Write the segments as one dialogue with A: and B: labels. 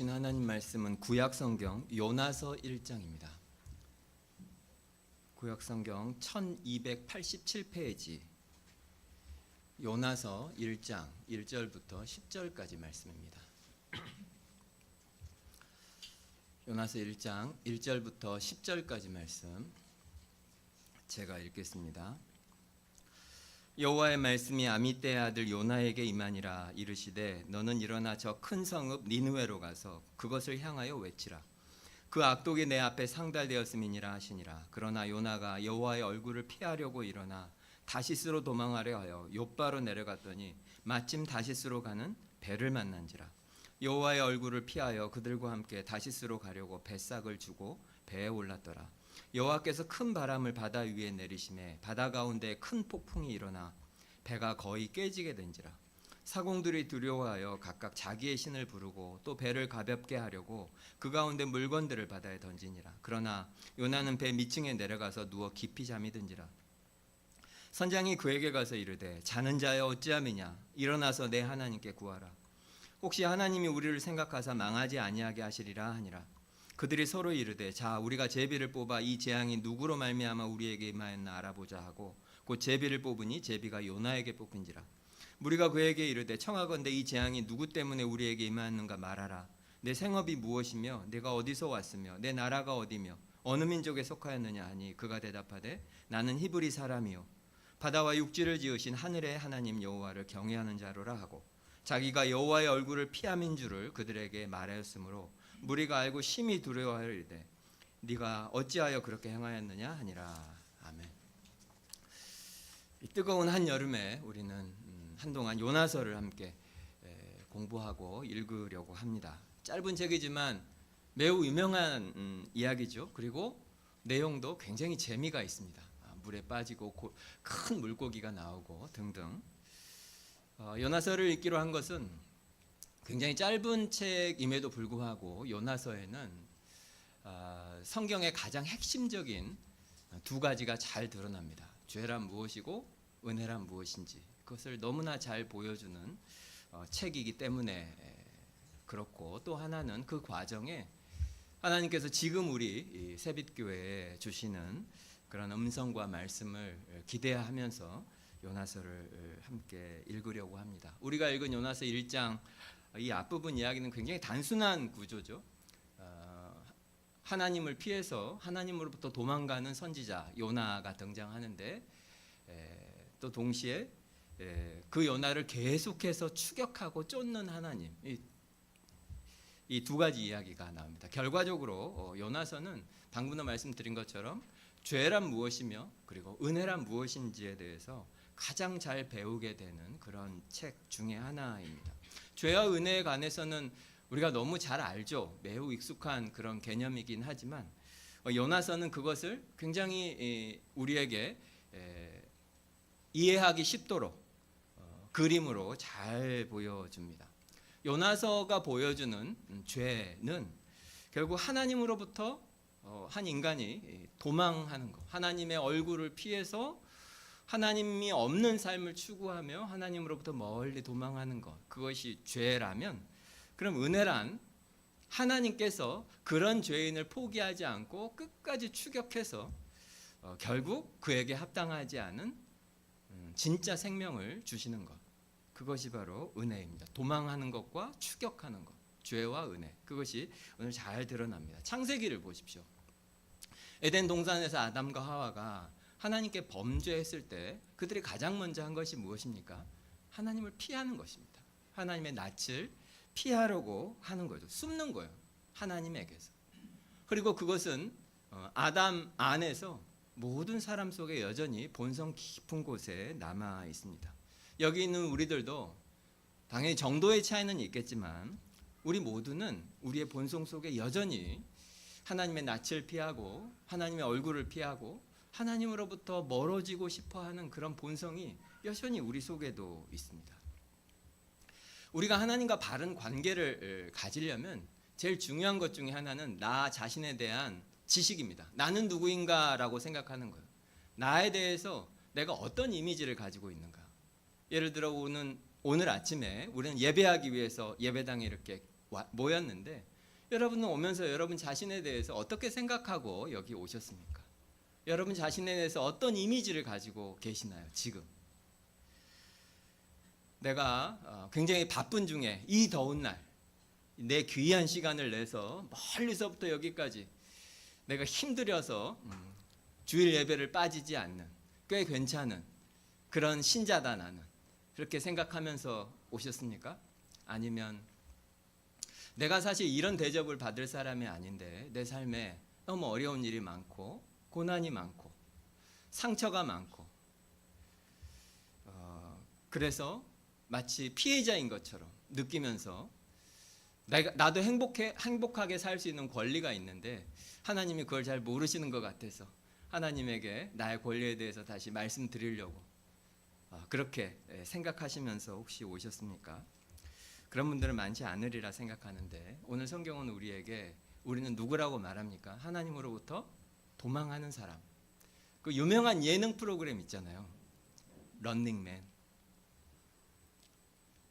A: 주신 하나님 말씀은 구약성경 요나서 1장입니다. 구약성경 1287페이지 요나서 1장 1절부터 10절까지 말씀입니다. 요나서 1장 1절부터 10절까지 말씀 제가 읽겠습니다. 여호와의 말씀이 아미떼의 아들 요나에게 임하니라. 이르시되 너는 일어나 저 큰 성읍 니느웨로 가서 그것을 향하여 외치라. 그 악독이 내 앞에 상달되었음이니라 하시니라. 그러나 요나가 여호와의 얼굴을 피하려고 일어나 다시스로 도망하려 하여 욥바로 내려갔더니 마침 다시스로 가는 배를 만난지라. 여호와의 얼굴을 피하여 그들과 함께 다시스로 가려고 뱃삭을 주고 배에 올랐더라. 여호와께서 큰 바람을 바다 위에 내리시매 바다 가운데 큰 폭풍이 일어나 배가 거의 깨지게 된지라. 사공들이 두려워하여 각각 자기의 신을 부르고 또 배를 가볍게 하려고 그 가운데 물건들을 바다에 던지니라. 그러나 요나는 배 밑층에 내려가서 누워 깊이 잠이 든지라. 선장이 그에게 가서 이르되 자는 자여 어찌함이냐. 일어나서 내 하나님께 구하라. 혹시 하나님이 우리를 생각하사 망하지 아니하게 하시리라 하니라. 그들이 서로 이르되 자 우리가 제비를 뽑아 이 재앙이 누구로 말미암아 우리에게 임하였나 알아보자 하고 곧 제비를 뽑으니 제비가 요나에게 뽑힌지라. 무리가 그에게 이르되 청하건대 이 재앙이 누구 때문에 우리에게 임하였는가 말하라. 내 생업이 무엇이며 내가 어디서 왔으며 내 나라가 어디며 어느 민족에 속하였느냐 하니 그가 대답하되 나는 히브리 사람이요 바다와 육지를 지으신 하늘의 하나님 여호와를 경외하는 자로라 하고 자기가 여호와의 얼굴을 피함인 줄을 그들에게 말하였으므로 무리가 알고 심히 두려워하리되 네가 어찌하여 그렇게 행하였느냐 하니라. 아멘. 이 뜨거운 한여름에 우리는 한동안 요나서를 함께 공부하고 읽으려고 합니다. 짧은 책이지만 매우 유명한 이야기죠. 그리고 내용도 굉장히 재미가 있습니다. 물에 빠지고 큰 물고기가 나오고 등등. 요나서를 읽기로 한 것은 굉장히 짧은 책임에도 불구하고 요나서에는 성경의 가장 핵심적인 두 가지가 잘 드러납니다. 죄란 무엇이고 은혜란 무엇인지 그것을 너무나 잘 보여주는 책이기 때문에 그렇고 또 하나는 그 과정에 하나님께서 지금 우리 새빛교회에 주시는 그런 음성과 말씀을 기대하면서 요나서를 함께 읽으려고 합니다. 우리가 읽은 요나서 1장 이 앞부분 이야기는 굉장히 단순한 구조죠. 하나님을 피해서 하나님으로부터 도망가는 선지자 요나가 등장하는데 또 동시에 그 요나를 계속해서 추격하고 쫓는 하나님 이 두 가지 이야기가 나옵니다. 결과적으로 요나서는 방금도 말씀드린 것처럼 죄란 무엇이며 그리고 은혜란 무엇인지에 대해서 가장 잘 배우게 되는 그런 책 중에 하나입니다. 죄와 은혜에 관해서는 우리가 너무 잘 알죠. 매우 익숙한 그런 개념이긴 하지만 요나서는 그것을 굉장히 우리에게 이해하기 쉽도록 그림으로 잘 보여줍니다. 요나서가 보여주는 죄는 결국 하나님으로부터 한 인간이 도망하는 것, 하나님의 얼굴을 피해서 하나님이 없는 삶을 추구하며 하나님으로부터 멀리 도망하는 것, 그것이 죄라면 그럼 은혜란 하나님께서 그런 죄인을 포기하지 않고 끝까지 추격해서 결국 그에게 합당하지 않은 진짜 생명을 주시는 것, 그것이 바로 은혜입니다. 도망하는 것과 추격하는 것, 죄와 은혜, 그것이 오늘 잘 드러납니다. 창세기를 보십시오. 에덴 동산에서 아담과 하와가 하나님께 범죄했을 때 그들이 가장 먼저 한 것이 무엇입니까? 하나님을 피하는 것입니다. 하나님의 낯을 피하려고 하는 거죠. 숨는 거예요. 하나님에게서. 그리고 그것은 아담 안에서 모든 사람 속에 여전히 본성 깊은 곳에 남아 있습니다. 여기 있는 우리들도 당연히 정도의 차이는 있겠지만 우리 모두는 우리의 본성 속에 여전히 하나님의 낯을 피하고 하나님의 얼굴을 피하고 하나님으로부터 멀어지고 싶어하는 그런 본성이 여전히 우리 속에도 있습니다. 우리가 하나님과 바른 관계를 가지려면 제일 중요한 것 중에 하나는 나 자신에 대한 지식입니다. 나는 누구인가라고 생각하는 거예요. 나에 대해서 내가 어떤 이미지를 가지고 있는가. 예를 들어 오늘 아침에 우리는 예배하기 위해서 예배당에 이렇게 모였는데 여러분은 오면서 여러분 자신에 대해서 어떻게 생각하고 여기 오셨습니까? 여러분 자신에 대해서 어떤 이미지를 가지고 계시나요? 지금 내가 굉장히 바쁜 중에 이 더운 날 내 귀한 시간을 내서 멀리서부터 여기까지 내가 힘들여서 주일 예배를 빠지지 않는 꽤 괜찮은 그런 신자다 나는, 그렇게 생각하면서 오셨습니까? 아니면 내가 사실 이런 대접을 받을 사람이 아닌데 내 삶에 너무 어려운 일이 많고 고난이 많고 상처가 많고 그래서 마치 피해자인 것처럼 느끼면서 나도 행복하게 살 수 있는 권리가 있는데 하나님이 그걸 잘 모르시는 것 같아서 하나님에게 나의 권리에 대해서 다시 말씀드리려고 그렇게 생각하시면서 혹시 오셨습니까? 그런 분들은 많지 않으리라 생각하는데, 오늘 성경은 우리는 누구라고 말합니까? 하나님으로부터 도망하는 사람. 그 유명한 예능 프로그램 있잖아요. 런닝맨.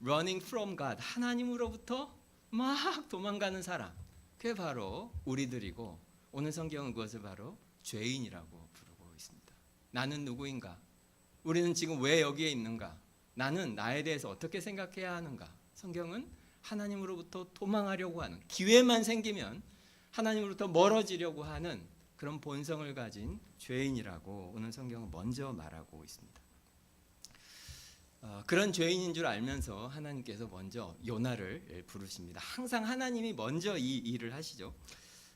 A: Running from God. 하나님으로부터 막 도망가는 사람. 그게 바로 우리들이고, 오늘 성경은 그것을 바로 죄인이라고 부르고 있습니다. 나는 누구인가? 우리는 지금 왜 여기에 있는가? 나는 나에 대해서 어떻게 생각해야 하는가? 성경은 하나님으로부터 도망하려고 하는, 기회만 생기면 하나님으로부터 멀어지려고 하는 그런 본성을 가진 죄인이라고 오늘 성경은 먼저 말하고 있습니다. 그런 죄인인 줄 알면서 하나님께서 먼저 요나를 부르십니다. 항상 하나님이 먼저 이 일을 하시죠.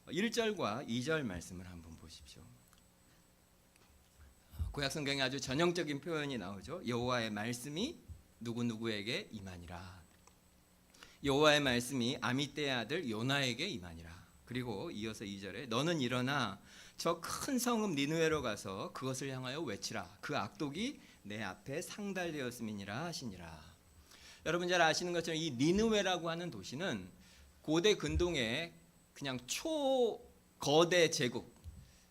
A: 1절과 2절 말씀을 한번 보십시오. 구약 성경에 아주 전형적인 표현이 나오죠. 여호와의 말씀이 누구누구에게 임하니라. 여호와의 말씀이 아미떼의 아들 요나에게 임하니라. 그리고 이어서 2절에 너는 일어나 저 큰 성읍 니느웨로 가서 그것을 향하여 외치라. 그 악독이 내 앞에 상달되었음이니라 하시니라. 여러분 잘 아시는 것처럼 이 니느웨라고 하는 도시는 고대 근동의 그냥 초거대 제국,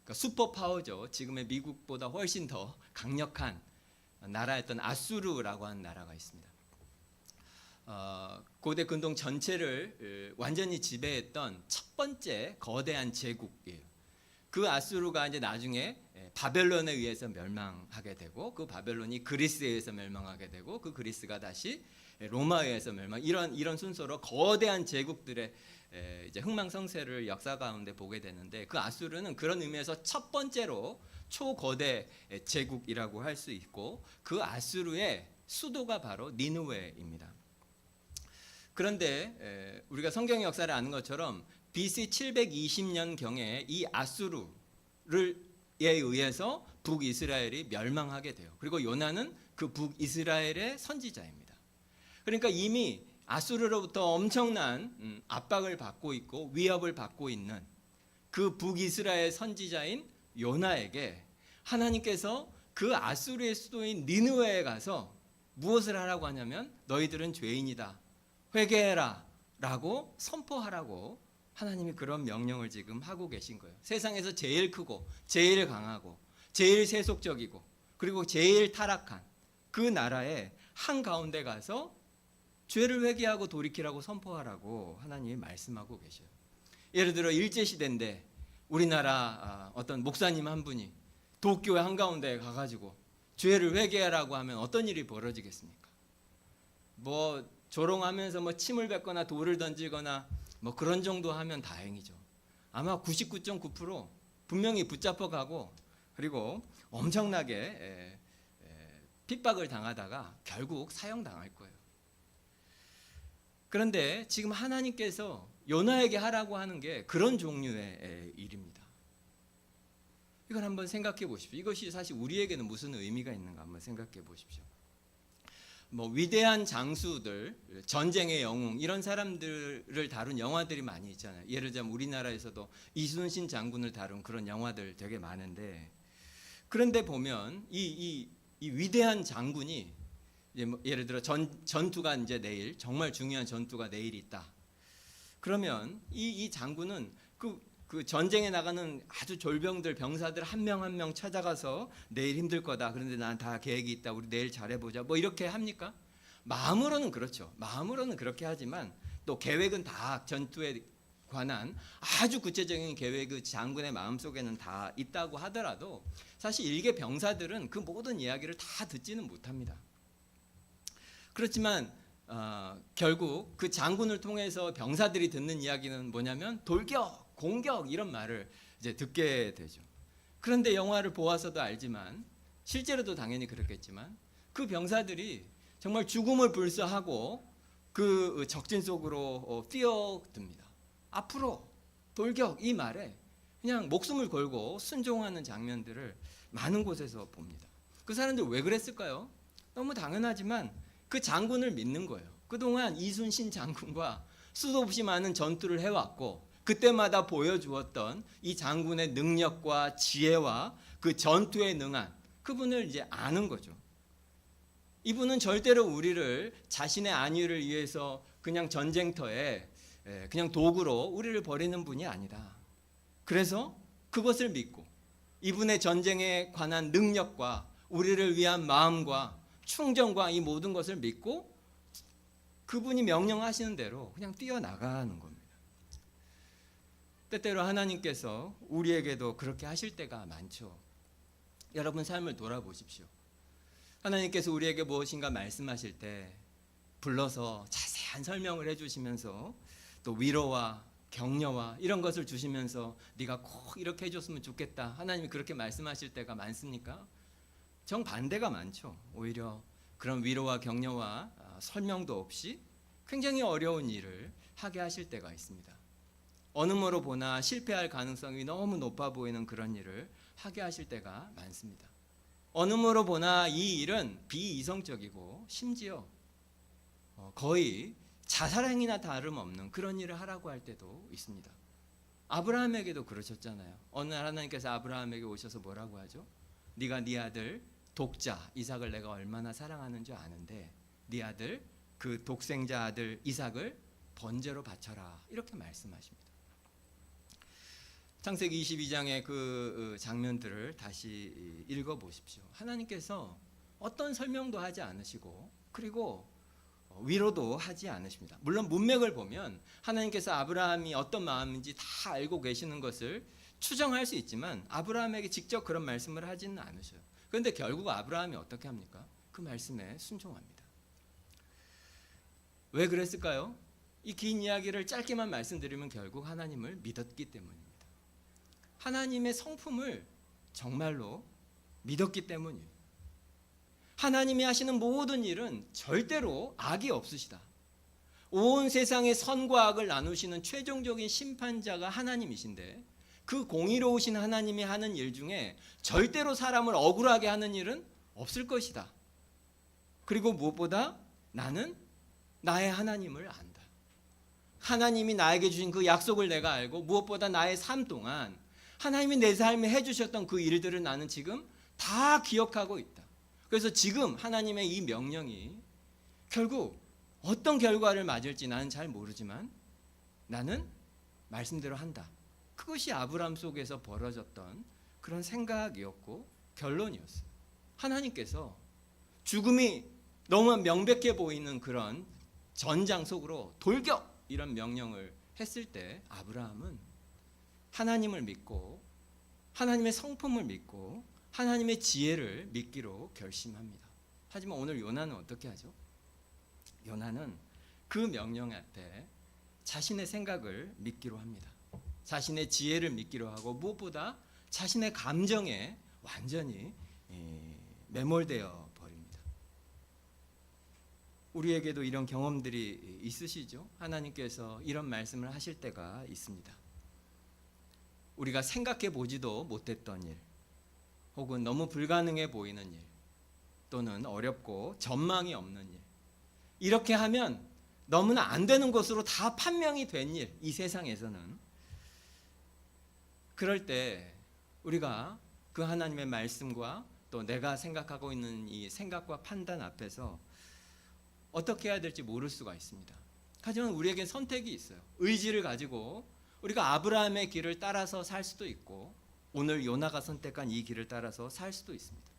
A: 그러니까 슈퍼파워죠. 지금의 미국보다 훨씬 더 강력한 나라였던 아수르라고 하는 나라가 있습니다. 고대 근동 전체를 완전히 지배했던 첫 번째 거대한 제국이에요. 그 아수르가 이제 나중에 바벨론에 의해서 멸망하게 되고, 그 바벨론이 그리스에 의해서 멸망하게 되고, 그 그리스가 다시 로마에 의해서 이런 순서로 거대한 제국들의 이제 흥망성쇠를 역사 가운데 보게 되는데, 그 아수르는 그런 의미에서 첫 번째로 초거대 제국이라고 할 수 있고, 그 아수르의 수도가 바로 니느웨입니다. 그런데 우리가 성경 역사를 아는 것처럼 BC 720년 경에 이 아수르에 의해서 북이스라엘이 멸망하게 돼요. 그리고 요나는 그 북이스라엘의 선지자입니다. 그러니까 이미 아수르로부터 엄청난 압박을 받고 있고 위협을 받고 있는 그 북이스라엘 선지자인 요나에게 하나님께서 그 아수르의 수도인 니느웨에 가서 무엇을 하라고 하냐면 너희들은 죄인이다, 회개해라 라고 선포하라고 하나님이 그런 명령을 지금 하고 계신 거예요. 세상에서 제일 크고 제일 강하고 제일 세속적이고 그리고 제일 타락한 그 나라의 한가운데 가서 죄를 회개하고 돌이키라고 선포하라고 하나님이 말씀하고 계셔요. 예를 들어 일제시대인데 우리나라 어떤 목사님 한 분이 도쿄의 한가운데에 가가지고 죄를 회개하라고 하면 어떤 일이 벌어지겠습니까? 뭐 조롱하면서 침을 뱉거나 돌을 던지거나 그런 정도 하면 다행이죠. 아마 99.9% 분명히 붙잡혀가고 그리고 엄청나게 핍박을 당하다가 결국 사형당할 거예요. 그런데 지금 하나님께서 요나에게 하라고 하는 게 그런 종류의 일입니다. 이걸 한번 생각해 보십시오. 이것이 사실 우리에게는 무슨 의미가 있는가 한번 생각해 보십시오. 위대한 장수들, 전쟁의 영웅 이런 사람들을 다룬 영화들이 많이 있잖아요. 예를 들자면 우리나라에서도 이순신 장군을 다룬 그런 영화들 되게 많은데, 그런데 보면 이 위대한 장군이 이제 예를 들어 전투가 이제 내일, 정말 중요한 전투가 내일 있다. 그러면 이 장군은 그 전쟁에 나가는 아주 졸병들, 병사들 한 명 한 명 찾아가서 내일 힘들 거다. 그런데 난 다 계획이 있다. 우리 내일 잘해보자. 이렇게 합니까? 마음으로는 그렇죠. 마음으로는 그렇게 하지만 또 계획은 다 전투에 관한 아주 구체적인 계획 그 장군의 마음속에는 다 있다고 하더라도 사실 일개 병사들은 그 모든 이야기를 다 듣지는 못합니다. 그렇지만 결국 그 장군을 통해서 병사들이 듣는 이야기는 뭐냐면 돌격, 공격 이런 말을 이제 듣게 되죠. 그런데 영화를 보아서도 알지만 실제로도 당연히 그렇겠지만 그 병사들이 정말 죽음을 불사하고 그 적진 속으로 뛰어듭니다. 앞으로 돌격 이 말에 그냥 목숨을 걸고 순종하는 장면들을 많은 곳에서 봅니다. 그 사람들 왜 그랬을까요? 너무 당연하지만 그 장군을 믿는 거예요. 그동안 이순신 장군과 수도 없이 많은 전투를 해왔고 그때마다 보여주었던 이 장군의 능력과 지혜와 그 전투에 능한 그분을 이제 아는 거죠. 이분은 절대로 우리를 자신의 안위를 위해서 그냥 전쟁터에 그냥 도구로 우리를 버리는 분이 아니다. 그래서 그것을 믿고 이분의 전쟁에 관한 능력과 우리를 위한 마음과 충정과 이 모든 것을 믿고 그분이 명령하시는 대로 그냥 뛰어나가는 겁니다. 때때로 하나님께서 우리에게도 그렇게 하실 때가 많죠. 여러분 삶을 돌아보십시오. 하나님께서 우리에게 무엇인가 말씀하실 때 불러서 자세한 설명을 해주시면서 또 위로와 격려와 이런 것을 주시면서 네가 꼭 이렇게 해줬으면 좋겠다. 하나님이 그렇게 말씀하실 때가 많습니까? 정반대가 많죠. 오히려 그런 위로와 격려와 설명도 없이 굉장히 어려운 일을 하게 하실 때가 있습니다. 어느 모로 보나 실패할 가능성이 너무 높아 보이는 그런 일을 하게 하실 때가 많습니다. 어느 모로 보나 이 일은 비이성적이고 심지어 거의 자살행위나 다름없는 그런 일을 하라고 할 때도 있습니다. 아브라함에게도 그러셨잖아요. 어느 날 하나님께서 아브라함에게 오셔서 뭐라고 하죠? 네가 네 아들 독자 이삭을 내가 얼마나 사랑하는 줄 아는데 네 아들 그 독생자 아들 이삭을 번제로 바쳐라 이렇게 말씀하십니다. 창세기 22장의 그 장면들을 다시 읽어보십시오. 하나님께서 어떤 설명도 하지 않으시고 그리고 위로도 하지 않으십니다. 물론 문맥을 보면 하나님께서 아브라함이 어떤 마음인지 다 알고 계시는 것을 추정할 수 있지만 아브라함에게 직접 그런 말씀을 하지는 않으셔요. 그런데 결국 아브라함이 어떻게 합니까? 그 말씀에 순종합니다. 왜 그랬을까요? 이 긴 이야기를 짧게만 말씀드리면 결국 하나님을 믿었기 때문입니다. 하나님의 성품을 정말로 믿었기 때문이에요. 하나님이 하시는 모든 일은 절대로 악이 없으시다. 온 세상의 선과 악을 나누시는 최종적인 심판자가 하나님이신데 그 공의로우신 하나님이 하는 일 중에 절대로 사람을 억울하게 하는 일은 없을 것이다. 그리고 무엇보다 나는 나의 하나님을 안다. 하나님이 나에게 주신 그 약속을 내가 알고 무엇보다 나의 삶 동안 하나님이 내 삶에 해주셨던 그 일들을 나는 지금 다 기억하고 있다. 그래서 지금 하나님의 이 명령이 결국 어떤 결과를 맞을지 나는 잘 모르지만 나는 말씀대로 한다. 그것이 아브라함 속에서 벌어졌던 그런 생각이었고 결론이었어요. 하나님께서 죽음이 너무 명백해 보이는 그런 전장 속으로 돌격 이런 명령을 했을 때 아브라함은 하나님을 믿고 하나님의 성품을 믿고 하나님의 지혜를 믿기로 결심합니다. 하지만 오늘 요나는 어떻게 하죠? 요나는 그 명령 앞에 자신의 생각을 믿기로 합니다. 자신의 지혜를 믿기로 하고 무엇보다 자신의 감정에 완전히 매몰되어 버립니다. 우리에게도 이런 경험들이 있으시죠? 하나님께서 이런 말씀을 하실 때가 있습니다. 우리가 생각해 보지도 못했던 일, 혹은 너무 불가능해 보이는 일, 또는 어렵고 전망이 없는 일, 이렇게 하면 너무나 안 되는 것으로 다 판명이 된 일, 이 세상에서는. 그럴 때 우리가 그 하나님의 말씀과 또 내가 생각하고 있는 이 생각과 판단 앞에서 어떻게 해야 될지 모를 수가 있습니다. 하지만 우리에겐 선택이 있어요. 의지를 가지고 우리가 아브라함의 길을 따라서 살 수도 있고 오늘 요나가 선택한 이 길을 따라서 살 수도 있습니다.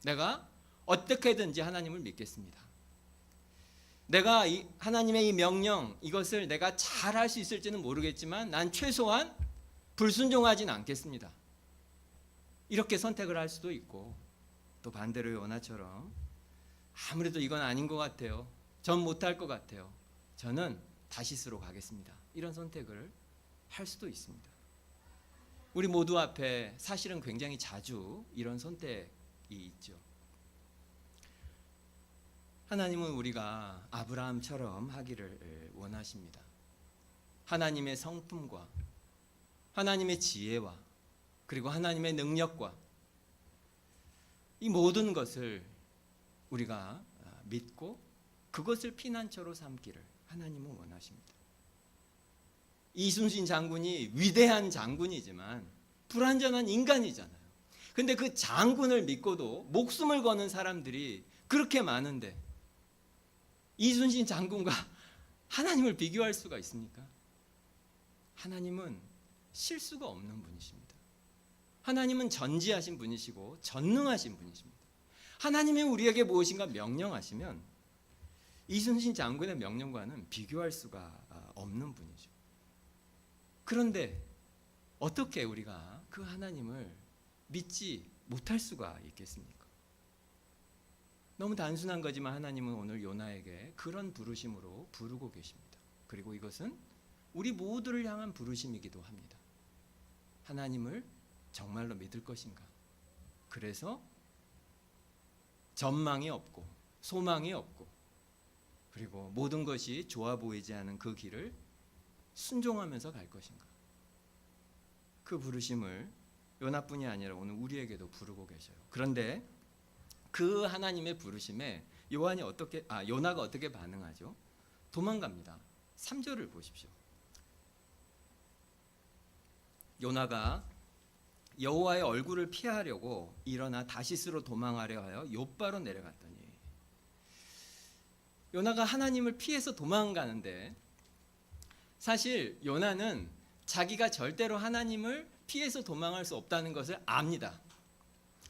A: 내가 어떻게든지 하나님을 믿겠습니다. 내가 하나님의 이 명령, 이것을 내가 잘 할 수 있을지는 모르겠지만 난 최소한 불순종하진 않겠습니다. 이렇게 선택을 할 수도 있고, 또 반대로 요나처럼 아무래도 이건 아닌 것 같아요. 전 못할 것 같아요. 저는 다시스로 가겠습니다. 이런 선택을 할 수도 있습니다. 우리 모두 앞에 사실은 굉장히 자주 이런 선택이 있죠. 하나님은 우리가 아브라함처럼 하기를 원하십니다. 하나님의 성품과 하나님의 지혜와 그리고 하나님의 능력과 이 모든 것을 우리가 믿고 그것을 피난처로 삼기를 하나님은 원하십니다. 이순신 장군이 위대한 장군이지만 불완전한 인간이잖아요. 근데 그 장군을 믿고도 목숨을 거는 사람들이 그렇게 많은데 이순신 장군과 하나님을 비교할 수가 있습니까? 하나님은 실수가 없는 분이십니다. 하나님은 전지하신 분이시고 전능하신 분이십니다. 하나님이 우리에게 무엇인가 명령하시면 이순신 장군의 명령과는 비교할 수가 없는 분이죠. 그런데 어떻게 우리가 그 하나님을 믿지 못할 수가 있겠습니까? 너무 단순한 거지만 하나님은 오늘 요나에게 그런 부르심으로 부르고 계십니다. 그리고 이것은 우리 모두를 향한 부르심이기도 합니다. 하나님을 정말로 믿을 것인가? 그래서 전망이 없고 소망이 없고 그리고 모든 것이 좋아 보이지 않은 그 길을 순종하면서 갈 것인가? 그 부르심을 요나뿐이 아니라 오늘 우리에게도 부르고 계셔요. 그런데 그 하나님의 부르심에 요나가 어떻게 반응하죠? 도망갑니다. 3절을 보십시오. 요나가 여호와의 얼굴을 피하려고 일어나 다시스로 도망하려 하여 욥바로 내려갔더니, 요나가 하나님을 피해서 도망가는데 사실 요나는 자기가 절대로 하나님을 피해서 도망할 수 없다는 것을 압니다.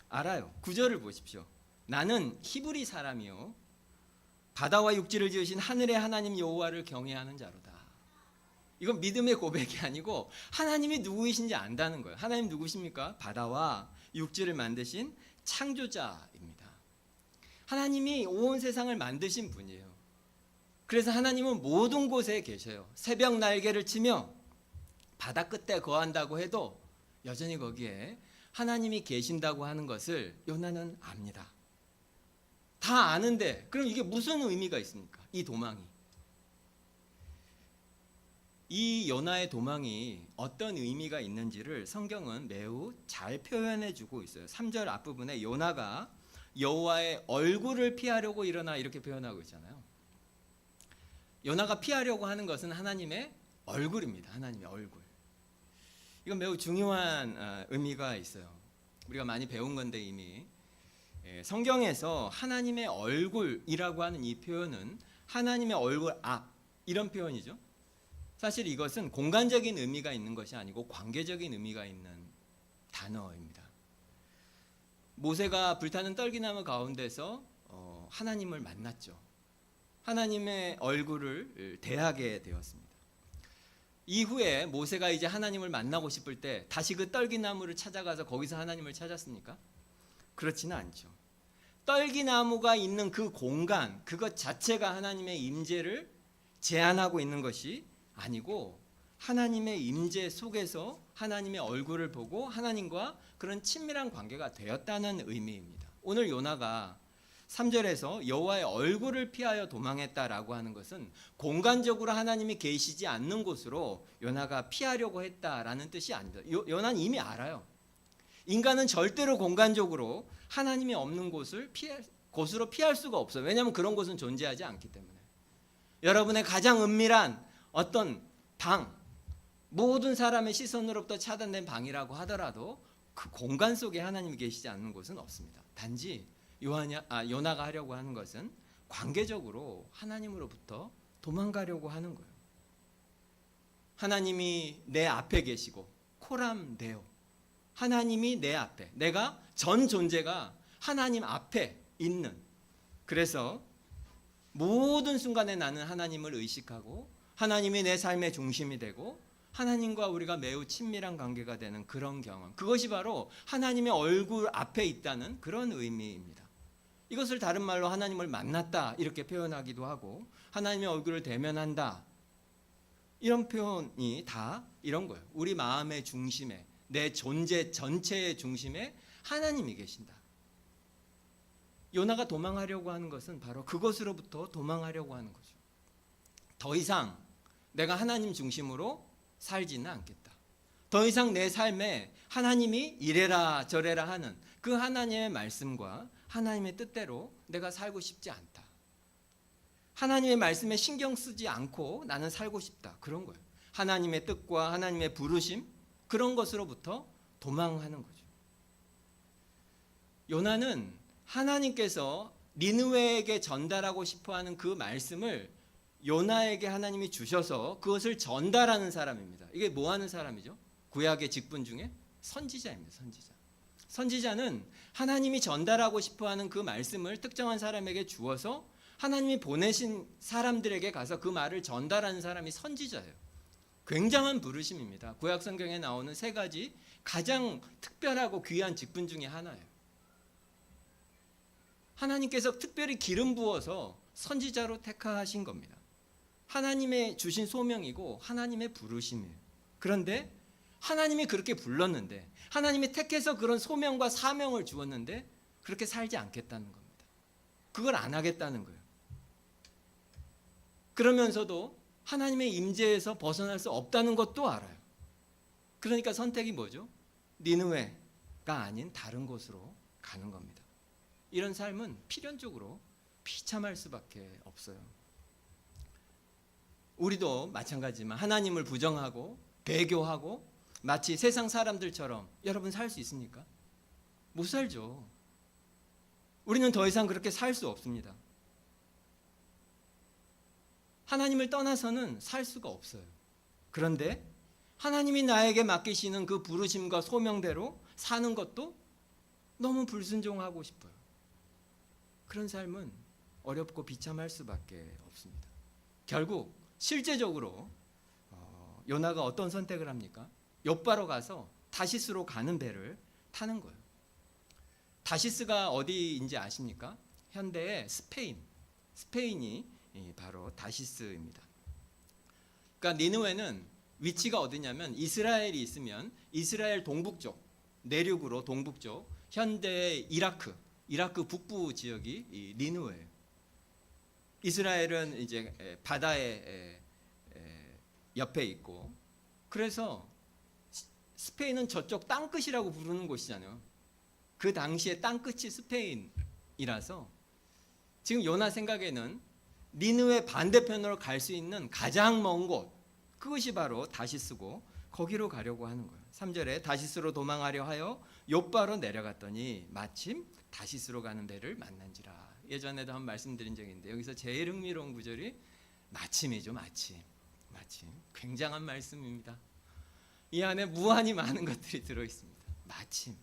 A: 알아요. 9절을 보십시오. 나는 히브리 사람이요 바다와 육지를 지으신 하늘의 하나님 여호와를 경외하는 자로다. 이건 믿음의 고백이 아니고 하나님이 누구이신지 안다는 거예요. 하나님 누구십니까? 바다와 육지를 만드신 창조자입니다. 하나님이 온 세상을 만드신 분이에요. 그래서 하나님은 모든 곳에 계셔요. 새벽 날개를 치며 바다 끝에 거한다고 해도 여전히 거기에 하나님이 계신다고 하는 것을 요나는 압니다. 다 아는데 그럼 이게 무슨 의미가 있습니까? 이 도망이. 이 요나의 도망이 어떤 의미가 있는지를 성경은 매우 잘 표현해 주고 있어요. 3절 앞부분에 요나가 여호와의 얼굴을 피하려고 일어나 이렇게 표현하고 있잖아요. 요나가 피하려고 하는 것은 하나님의 얼굴입니다. 하나님의 얼굴. 이건 매우 중요한 의미가 있어요. 우리가 많이 배운 건데 이미 성경에서 하나님의 얼굴이라고 하는 이 표현은 하나님의 얼굴 앞 이런 표현이죠. 사실 이것은 공간적인 의미가 있는 것이 아니고 관계적인 의미가 있는 단어입니다. 모세가 불타는 떨기나무 가운데서 하나님을 만났죠. 하나님의 얼굴을 대하게 되었습니다. 이후에 모세가 이제 하나님을 만나고 싶을 때 다시 그 떨기나무를 찾아가서 거기서 하나님을 찾았습니까? 그렇지는 않죠. 떨기나무가 있는 그 공간, 그것 자체가 하나님의 임재를 제한하고 있는 것이 아니고 하나님의 임재 속에서 하나님의 얼굴을 보고 하나님과 그런 친밀한 관계가 되었다는 의미입니다. 오늘 요나가 3절에서 여호와의 얼굴을 피하여 도망했다라고 하는 것은 공간적으로 하나님이 계시지 않는 곳으로 요나가 피하려고 했다라는 뜻이 아니다. 요나는 이미 알아요. 인간은 절대로 공간적으로 하나님이 없는 곳으로 피할 수가 없어요. 왜냐하면 그런 곳은 존재하지 않기 때문에. 여러분의 가장 은밀한 어떤 방, 모든 사람의 시선으로부터 차단된 방이라고 하더라도 그 공간 속에 하나님이 계시지 않는 곳은 없습니다. 단지 요나가 하려고 하는 것은 관계적으로 하나님으로부터 도망가려고 하는 거예요. 하나님이 내 앞에 계시고 코람 데오, 하나님이 내 앞에, 내가 전 존재가 하나님 앞에 있는, 그래서 모든 순간에 나는 하나님을 의식하고 하나님이 내 삶의 중심이 되고 하나님과 우리가 매우 친밀한 관계가 되는 그런 경험, 그것이 바로 하나님의 얼굴 앞에 있다는 그런 의미입니다. 이것을 다른 말로 하나님을 만났다 이렇게 표현하기도 하고 하나님의 얼굴을 대면한다, 이런 표현이 다 이런 거예요. 우리 마음의 중심에, 내 존재 전체의 중심에 하나님이 계신다. 요나가 도망하려고 하는 것은 바로 그것으로부터 도망하려고 하는 거죠. 더 이상 내가 하나님 중심으로 살지는 않겠다. 더 이상 내 삶에 하나님이 이래라 저래라 하는 그 하나님의 말씀과 하나님의 뜻대로 내가 살고 싶지 않다. 하나님의 말씀에 신경 쓰지 않고 나는 살고 싶다. 그런 거예요. 하나님의 뜻과 하나님의 부르심, 그런 것으로부터 도망하는 거죠. 요나는 하나님께서 니느웨에게 전달하고 싶어하는 그 말씀을 요나에게 하나님이 주셔서 그것을 전달하는 사람입니다. 이게 뭐 하는 사람이죠? 구약의 직분 중에 선지자입니다. 선지자. 선지자는 하나님이 전달하고 싶어하는 그 말씀을 특정한 사람에게 주어서 하나님이 보내신 사람들에게 가서 그 말을 전달하는 사람이 선지자예요. 굉장한 부르심입니다. 구약 성경에 나오는 세 가지 가장 특별하고 귀한 직분 중에 하나예요. 하나님께서 특별히 기름 부어서 선지자로 택하신 겁니다. 하나님의 주신 소명이고 하나님의 부르심이에요. 그런데 하나님이 그렇게 불렀는데, 하나님이 택해서 그런 소명과 사명을 주었는데 그렇게 살지 않겠다는 겁니다. 그걸 안 하겠다는 거예요. 그러면서도 하나님의 임재에서 벗어날 수 없다는 것도 알아요. 그러니까 선택이 뭐죠? 니느웨가 아닌 다른 곳으로 가는 겁니다. 이런 삶은 필연적으로 비참할 수밖에 없어요. 우리도 마찬가지지만 하나님을 부정하고 배교하고 마치 세상 사람들처럼 여러분 살 수 있습니까? 못 살죠. 우리는 더 이상 그렇게 살 수 없습니다. 하나님을 떠나서는 살 수가 없어요. 그런데 하나님이 나에게 맡기시는 그 부르심과 소명대로 사는 것도 너무 불순종하고 싶어요. 그런 삶은 어렵고 비참할 수밖에 없습니다. 결국 실제적으로 요나가 어떤 선택을 합니까? 욥바로 가서 다시스로 가는 배를 타는 거예요. 다시스가 어디인지 아십니까? 현대의 스페인이 바로 다시스입니다. 그러니까 니느웨는 위치가 어디냐면 이스라엘이 있으면 이스라엘 동북쪽, 내륙으로 동북쪽, 현대의 이라크 북부 지역이 이 니느웨예요. 이스라엘은 이제 바다의 옆에 있고, 그래서 스페인은 저쪽 땅끝이라고 부르는 곳이잖아요. 그 당시에 땅끝이 스페인이라서 지금 요나 생각에는 니느웨 반대편으로 갈 수 있는 가장 먼 곳, 그것이 바로 다시스고 거기로 가려고 하는 거예요. 3절에 다시스로 도망하려 하여 욥바로 내려갔더니 마침 다시스로 가는 배를 만난지라. 예전에도 한 말씀드린 적이 있는데 여기서 제일 흥미로운 구절이 마침이죠. 마침. 굉장한 말씀입니다. 이 안에 무한히 많은 것들이 들어있습니다. 마침.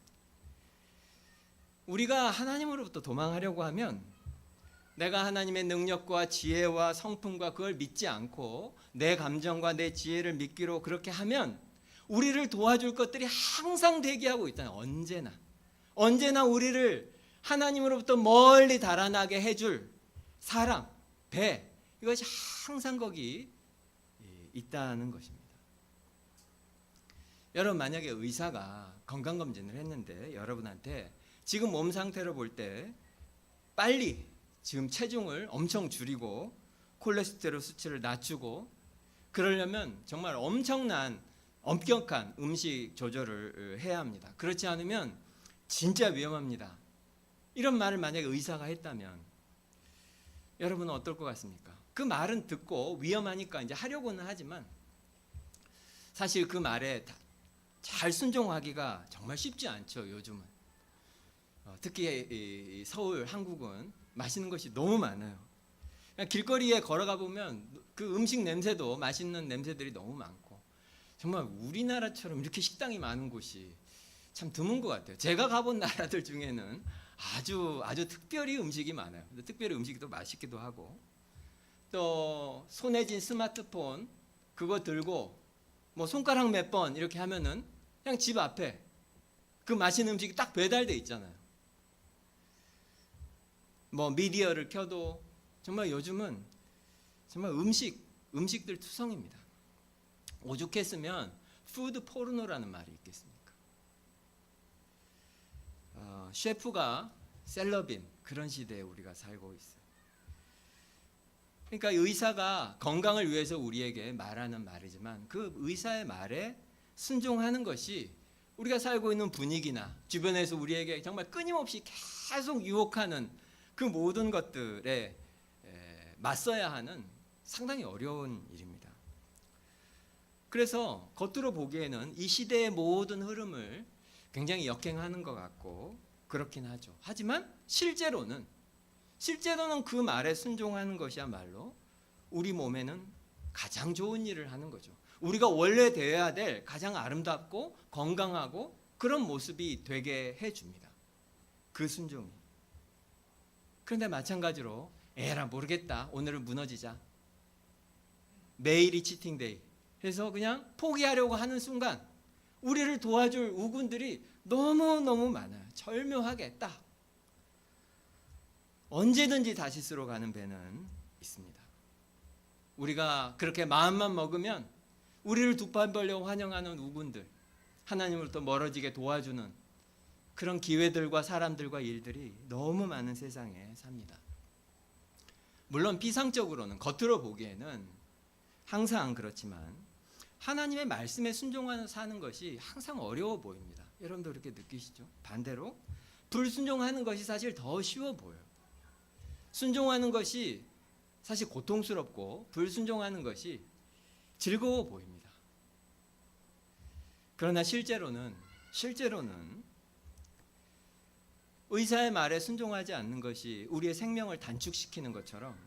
A: 우리가 하나님으로부터 도망하려고 하면 내가 하나님의 능력과 지혜와 성품과 그걸 믿지 않고 내 감정과 내 지혜를 믿기로 그렇게 하면 우리를 도와줄 것들이 항상 대기하고 있다는, 언제나 우리를 하나님으로부터 멀리 달아나게 해줄 사람, 배, 이것이 항상 거기 있다는 것입니다. 여러분, 만약에 의사가 건강검진을 했는데 여러분한테 지금 몸 상태로 볼 때 빨리 지금 체중을 엄청 줄이고 콜레스테롤 수치를 낮추고 그러려면 정말 엄격한 음식 조절을 해야 합니다. 그렇지 않으면 진짜 위험합니다. 이런 말을 만약에 의사가 했다면 여러분은 어떨 것 같습니까? 그 말은 듣고 위험하니까 이제 하려고는 하지만 사실 그 말에 잘 순종하기가 정말 쉽지 않죠. 요즘은 특히 서울, 한국은 맛있는 것이 너무 많아요. 길거리에 걸어가 보면 그 음식 냄새도 맛있는 냄새들이 너무 많고, 정말 우리나라처럼 이렇게 식당이 많은 곳이 참 드문 것 같아요. 제가 가본 나라들 중에는 아주 특별히 음식이 많아요. 특별히 음식이 또 맛있기도 하고. 또 손에 쥔 스마트폰 그거 들고 뭐 손가락 몇 번 이렇게 하면은 그냥 집 앞에 그 맛있는 음식이 딱 배달돼 있잖아요. 뭐 미디어를 켜도 정말 요즘은 정말 음식들 투성입니다. 오죽했으면 푸드 포르노라는 말이 있겠습니까? 셰프가 셀럽인 그런 시대에 우리가 살고 있어요. 그러니까 의사가 건강을 위해서 우리에게 말하는 말이지만 그 의사의 말에 순종하는 것이 우리가 살고 있는 분위기나 주변에서 우리에게 정말 끊임없이 계속 유혹하는 그 모든 것들에 맞서야 하는 상당히 어려운 일입니다. 그래서 겉으로 보기에는 이 시대의 모든 흐름을 굉장히 역행하는 것 같고 그렇긴 하죠. 하지만 실제로는 그 말에 순종하는 것이야말로 우리 몸에는 가장 좋은 일을 하는 거죠. 우리가 원래 되어야 될 가장 아름답고 건강하고 그런 모습이 되게 해줍니다. 그 순종이. 그런데 마찬가지로 에라 모르겠다. 오늘은 무너지자. 매일이 치팅데이. 해서 그냥 포기하려고 하는 순간 우리를 도와줄 우군들이 너무너무 많아요. 절묘하게 딱. 언제든지 다시스로 가는 배는 있습니다. 우리가 그렇게 마음만 먹으면 우리를 두 발 벌려 환영하는 우군들, 하나님으로부터 멀어지게 도와주는 그런 기회들과 사람들과 일들이 너무 많은 세상에 삽니다. 물론 비상적으로는 겉으로 보기에는 항상 그렇지만 하나님의 말씀에 순종하는 사는 것이 항상 어려워 보입니다. 여러분도 그렇게 느끼시죠? 반대로 불순종하는 것이 사실 더 쉬워 보여요. 순종하는 것이 사실 고통스럽고 불순종하는 것이 즐거워 보입니다. 그러나 실제로는 의사의 말에 순종하지 않는 것이 우리의 생명을 단축시키는 것처럼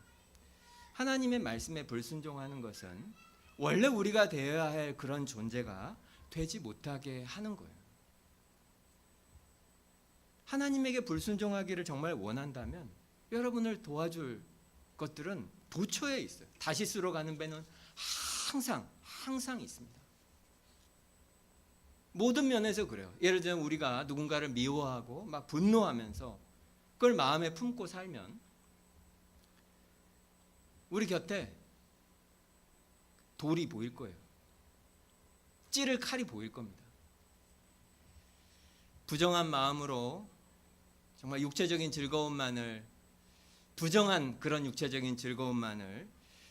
A: 하나님의 말씀에 불순종하는 것은 원래 우리가 되어야 할 그런 존재가 되지 못하게 하는 거예요. 하나님에게 불순종하기를 정말 원한다면 여러분을 도와줄 것들은 도처에 있어요. 다시스로 가는 배는 항상 있습니다. 모든 면에서 그래요. 예를 들면 우리가 누군가를 미워하고 막 분노하면서 그걸 마음에 품고 살면 우리 곁에 돌이 보일 거예요. 찌를 칼이 보일 겁니다. 부정한 마음으로 정말 육체적인 즐거움만을 부정한 그런 육체적인 즐거움만을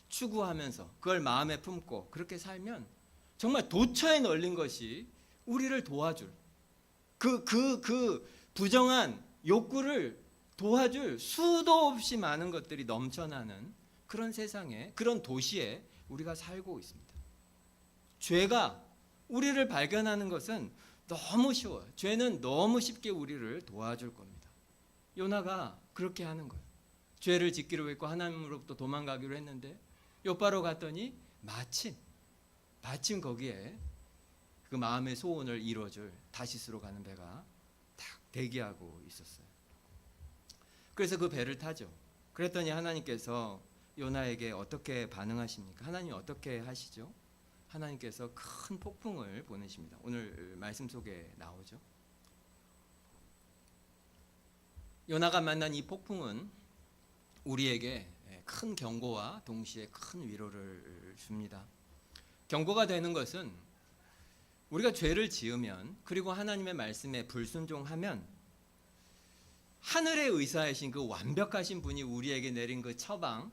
A: 추구하면서 그걸 마음에 품고 그렇게 살면 정말 도처에 널린 것이 우리를 도와줄 그 부정한 욕구를 도와줄 수도 없이 많은 것들이 넘쳐나는 그런 세상에 그런 도시에 우리가 살고 있습니다. 죄가 우리를 발견하는 것은 너무 쉬워요. 죄는 너무 쉽게 우리를 도와줄 겁니다. 요나가 그렇게 하는 거예요. 죄를 짓기로 했고 하나님으로부터 도망가기로 했는데 요바로 갔더니 마침 거기에 그 마음의 소원을 이루어줄 다시스로 가는 배가 딱 대기하고 있었어요. 그래서 그 배를 타죠. 그랬더니 하나님께서 요나에게 어떻게 반응하십니까? 하나님 어떻게 하시죠? 하나님께서 큰 폭풍을 보내십니다. 오늘 말씀 속에 나오죠. 요나가 만난 이 폭풍은 우리에게 큰 경고와 동시에 큰 위로를 줍니다. 경고가 되는 것은 우리가 죄를 지으면 그리고 하나님의 말씀에 불순종하면 하늘의 의사이신 그 완벽하신 분이 우리에게 내린 그 처방,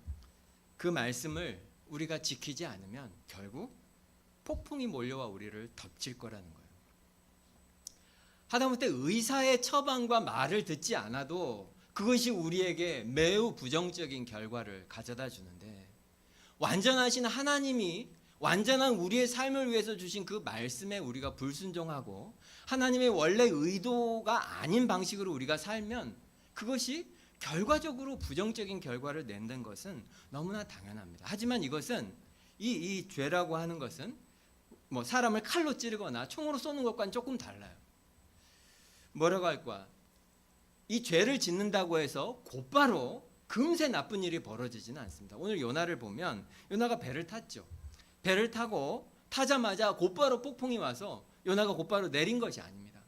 A: 그 말씀을 우리가 지키지 않으면 결국 폭풍이 몰려와 우리를 덮칠 거라는 거예요. 하다못해 의사의 처방과 말을 듣지 않아도 그것이 우리에게 매우 부정적인 결과를 가져다 주는데 완전하신 하나님이 완전한 우리의 삶을 위해서 주신 그 말씀에 우리가 불순종하고 하나님의 원래 의도가 아닌 방식으로 우리가 살면 그것이 결과적으로 부정적인 결과를 낸다는 것은 너무나 당연합니다. 하지만 이것은 이 죄라고 하는 것은 뭐 사람을 칼로 찌르거나 총으로 쏘는 것과는 조금 달라요. 뭐라고 할까? 이 죄를 짓는다고 해서 곧바로 금세 나쁜 일이 벌어지지는 않습니다. 오늘 요나를 보면 요나가 배를 탔죠. 배를 타고 타자마자 곧바로 폭풍이 와서 요나가 곧바로 내린 것이 아닙니다.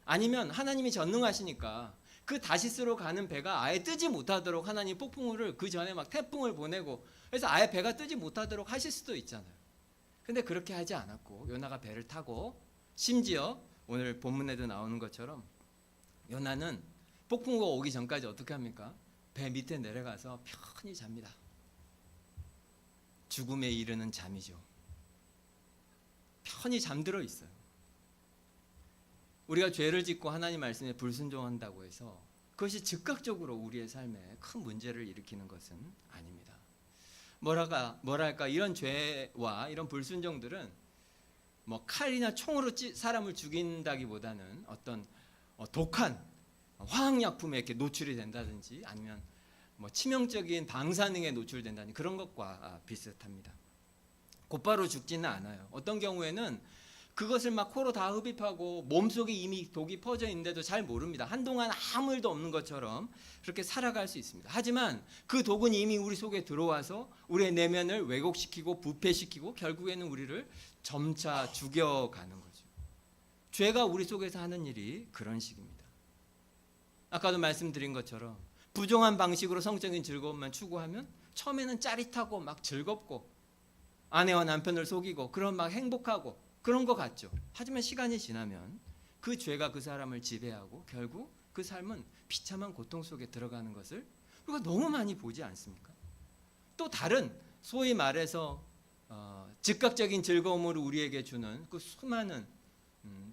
A: 아니면 하나님이 전능하시니까 그 다시스로 가는 배가 아예 뜨지 못하도록 하나님 폭풍우를 그 전에 막 태풍을 보내고 그래서 아예 배가 뜨지 못하도록 하실 수도 있잖아요. 근데 그렇게 하지 않았고 요나가 배를 타고 심지어 오늘 본문에도 나오는 것처럼 요나는 폭풍우가 오기 전까지 어떻게 합니까? 배 밑에 내려가서 편히 잡니다. 죽음에 이르는 잠이죠. 편히 잠들어 있어요. 우리가 죄를 짓고 하나님 말씀에 불순종한다고 해서 그것이 즉각적으로 우리의 삶에 큰 문제를 일으키는 것은 아닙니다. 뭐랄까 이런 죄와 이런 불순종들은 뭐 칼이나 총으로 사람을 죽인다기보다는 어떤 독한 화학약품에 이렇게 노출이 된다든지 아니면 뭐 치명적인 방사능에 노출된다든지 그런 것과 비슷합니다. 곧바로 죽지는 않아요. 어떤 경우에는 그것을 막 코로 다 흡입하고 몸속에 이미 독이 퍼져 있는데도 잘 모릅니다. 한동안 아무 일도 없는 것처럼 그렇게 살아갈 수 있습니다. 하지만 그 독은 이미 우리 속에 들어와서 우리의 내면을 왜곡시키고 부패시키고 결국에는 우리를 점차 죽여가는 거죠. 죄가 우리 속에서 하는 일이 그런 식입니다. 아까도 말씀드린 것처럼 부정한 방식으로 성적인 즐거움만 추구하면 처음에는 짜릿하고 막 즐겁고 아내와 남편을 속이고 그런 막 행복하고 그런 것 같죠. 하지만 시간이 지나면 그 죄가 그 사람을 지배하고 결국 그 삶은 비참한 고통 속에 들어가는 것을 우리가 너무 많이 보지 않습니까? 또 다른 소위 말해서 즉각적인 즐거움을 우리에게 주는 그 수많은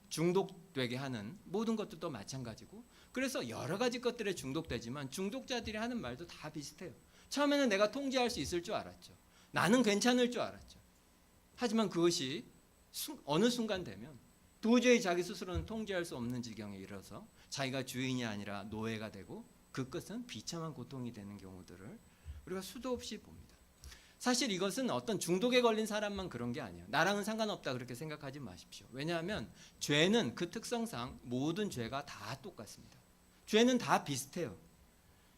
A: 중독되게 하는 모든 것도 마찬가지고 그래서 여러 가지 것들에 중독되지만 중독자들이 하는 말도 다 비슷해요. 처음에는 내가 통제할 수 있을 줄 알았죠. 나는 괜찮을 줄 알았죠. 하지만 그것이 어느 순간 되면 도저히 자기 스스로는 통제할 수 없는 지경에 이르러서 자기가 주인이 아니라 노예가 되고 그 끝은 비참한 고통이 되는 경우들을 우리가 수도 없이 봅니다. 사실 이것은 어떤 중독에 걸린 사람만 그런 게 아니에요. 나랑은 상관없다 그렇게 생각하지 마십시오. 왜냐하면 죄는 그 특성상 모든 죄가 다 똑같습니다. 죄는 다 비슷해요.